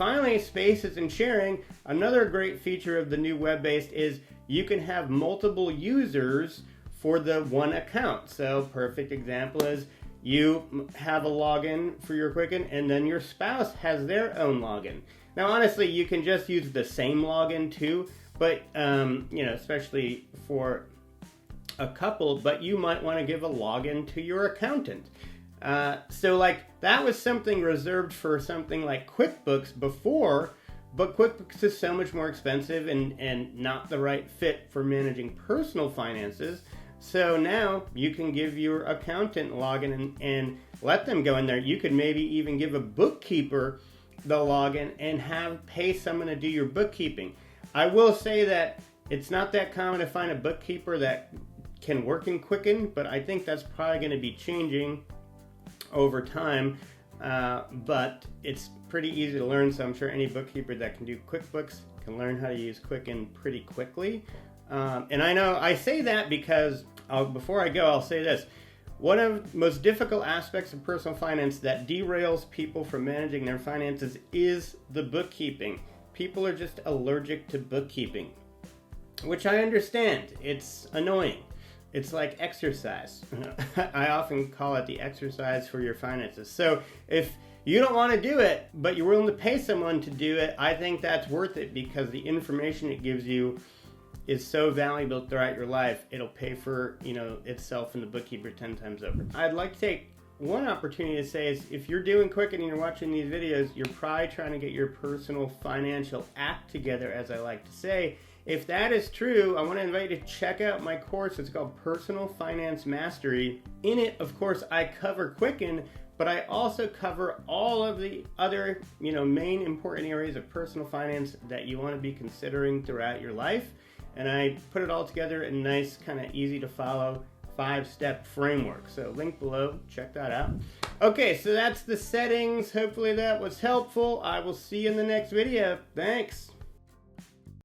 finally, spaces and sharing. Another great feature of the new web-based is you can have multiple users for the one account. So perfect example is you have a login for your Quicken and then your spouse has their own login. Now honestly, you can just use the same login too, but especially for a couple, but you might want to give a login to your accountant. So like that was something reserved for something like QuickBooks before, but QuickBooks is so much more expensive and not the right fit for managing personal finances. So now you can give your accountant login and let them go in there. You could maybe even give a bookkeeper the login and pay someone to do your bookkeeping. I will say that it's not that common to find a bookkeeper that can work in Quicken, but I think that's probably going to be changing over time. But it's pretty easy to learn, so I'm sure any bookkeeper that can do QuickBooks can learn how to use Quicken pretty quickly. And I know I say that because before I go, I'll say this. One of the most difficult aspects of personal finance that derails people from managing their finances is the bookkeeping. People are just allergic to bookkeeping, which I understand. It's annoying. It's like exercise. I often call it the exercise for your finances. So if you don't want to do it, but you're willing to pay someone to do it, I think that's worth it because the information it gives you is so valuable throughout your life. It'll pay for itself and the bookkeeper 10 times over. I'd like to take one opportunity to say is if you're doing Quicken and you're watching these videos, you're probably trying to get your personal financial act together, as I like to say. If that is true, I want to invite you to check out my course. It's called Personal Finance Mastery. In it, of course, I cover Quicken, but I also cover all of the other main important areas of personal finance that you want to be considering throughout your life. And I put it all together in a nice, kind of easy to follow 5-step framework. So link below, check that out. Okay, so that's the settings. Hopefully that was helpful. I will see you in the next video. Thanks.